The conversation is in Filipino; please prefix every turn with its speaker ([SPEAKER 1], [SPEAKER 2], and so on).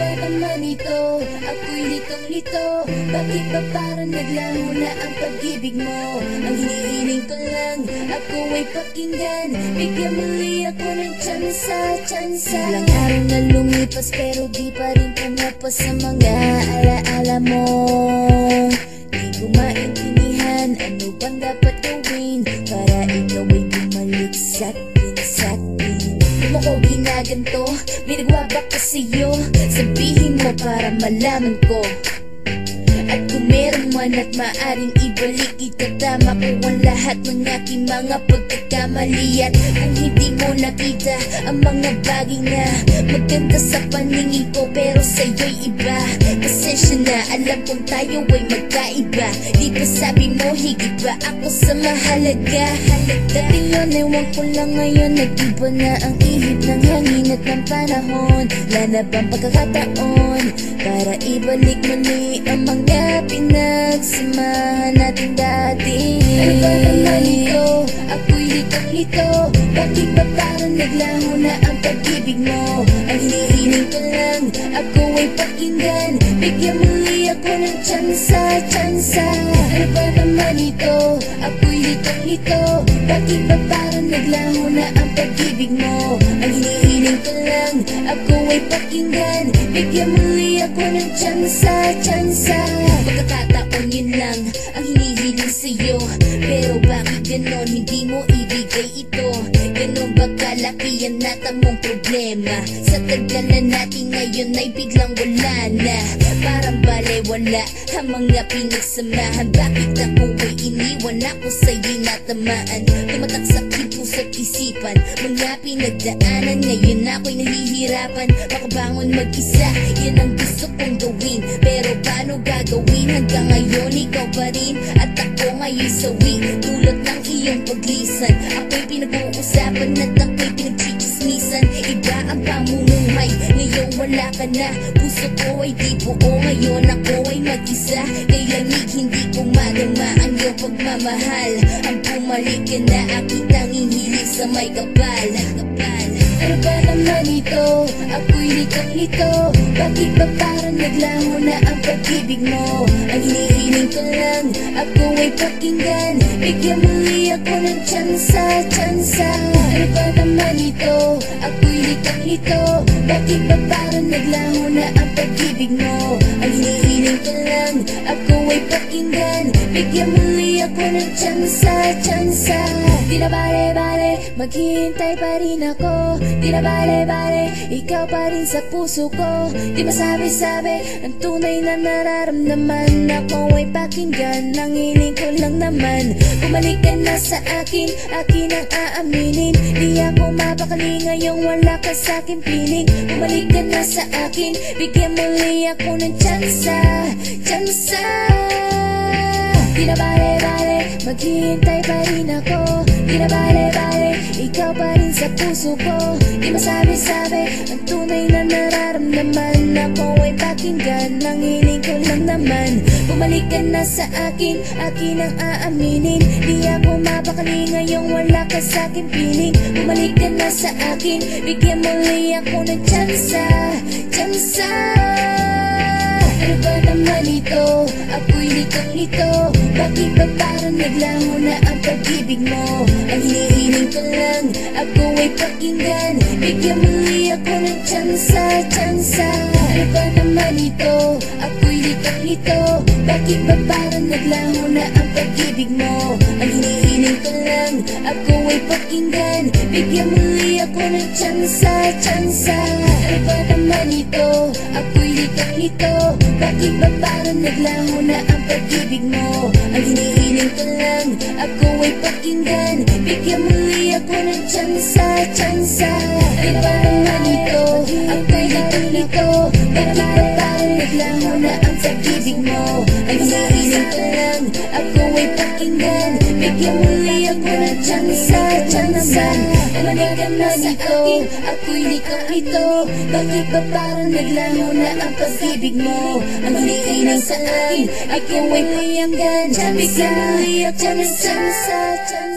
[SPEAKER 1] ba naman ito? Ako'y litong-lito. Bakit ba parang naglaho na ang pag-ibig mo? Ang hinihiling ko lang, ako ay pakinggan. Bigyan muli ako ng tsansa. Ilang araw na lumipas pero di pa rin pumapa sa mga alaala mo. Di ko maintindihan ano bang dapat gawin para ikaw ay bumalik sa'kin. Di mo ko ginaganto, may nagwa ba ka sa'yo? Sabihin mo para malaman ko. At kung meron man at maaring ibalik, itatama ko ang lahat ng aking mga pagkakamali. At kung hindi mo nakita ang mga bagay na maganda sa paningin ko pero sa'yo'y iba, pasensya na, alam kong tayo ay magkaiba. Di ba sabi mo higit ba ako sa mahalaga? Dati yun, ewan ko lang ngayon, nag-iba na ang ihip ng hangin at ng panahon. Wala na bang pagkakataon para ibalik muli ang mga pinagsamahan natin dati? Ano ba naman ito? Ako'y litong-lito. Bakit ba parang naglaho na ang pag-ibig mo? Ang hinihiling ko lang, ako ay pakinggan. Bigyan muli ako ng tsansa. Ano ba naman ito? Ako'y litong-lito. Bakit ba parang naglaho na ang pag-ibig mo? Ang hinihiling ko lang, ako ay pakinggan. Bigyan muli ako ng tsansa. Pagkakataon yun lang ang hinihiling sa'yo, pero bakit ganon hindi mo ibigay ito? Ganon ba kalaki ang natamong problema? Sa tagal na natin ngayon ay biglang wala na. Parang balewala ang mga pinagsamahan. Bakit ako ay iniwan? Ako sa'yo'y natamaan. Tumatak sa puso't isipan mga pinagdaanan. Ngayon ako'y nahihirapan makabangon mag-isa. Yan ang gusto kong gawin, pero paano gagawin? Hanggang ngayon ikaw pa rin at ako ngayon sawi. Tulad ng iyong paglisan, ako'y pinag-uusapan at ako'y pinagchichismisan. Iba ang pamumuhay, ngayon wala ka na. Puso ko ay di buo, ngayon ako ay mag-isa. Kay lamig hindi ko madama ang iyong pagmamahal. Ang bumalik ka na aking tanging hilig sa may kapal. Ano ba naman ito? Ako'y litong-lito. Bakit ba parang naglaho na ang pag-ibig mo? Ang hinihiling ko lang, ako ay pakinggan. Bigyan muli ako ng tsansa. Ano ba naman ito? Ako'y litong-lito. Bakit ba parang naglaho na ang pag-ibig mo? Ang hinihiling ko lang, ako ay pakinggan. Bigyan muli ako ng tsansa. Di na bale, maghihintay pa rin ako. Di na bale, ikaw pa rin sa puso ko. Di masabi-sabi ang tunay na nararamdaman. Ako ay pakinggan, ang hiling ko lang naman. Bumalik ka na sa akin, akin ang aaminin. Di ako mapakali ngayong wala ka sa akin piling. Bumalik ka na sa akin, bigyan muli ako ng tsansa. Di na bale, maghihintay pa rin ako. Di na bale, ikaw pa rin sa puso ko. Di masabi-sabi ang tunay na nararamdaman. Ako ay pakinggan, ang hiling ko lang naman. Bumalik ka na sa akin, akin ang aaminin. Di ako mapakali ngayong wala ka sa akin piling. Bumalik ka na sa akin, bigyan muli ako ng tsansa. Ano ba naman ito? Ako'y litong-lito. Bakit ba parang naglaho na ang pag-ibig mo? Ang hinihiling ko lang, ako ay pakinggan. Bigyan muli ako ng tsansa. Ano ba naman ito? Ako'y litong-lito. Bakit ba parang naglaho na ang pag-ibig mo? Ang hinihiling ko lang, ako ay pakinggan. Bigyan muli ako ng tsansa. Ano ba naman ito? Ako'y litong-lito. Bakit ba parang naglaho na ang pag-ibig mo? Ang hinihiling ko lang, ako ay pakinggan. Bigyan muli ako ng tsansa. Ano ba naman ito? Ako'y litong-lito. Bakit ba parang naglaho na ang pag-ibig mo? Ang hinihiling ko lang, ako ay pakinggan. Bigyan muli ako ng tsansa. Ano ba naman ito? Ako'y litong-lito. Bakit ba parang naglaho na ang pag-ibig mo? Ang hinihiling sa akin, ako ay pakinggan. Bigyan muli ako ng tsansa.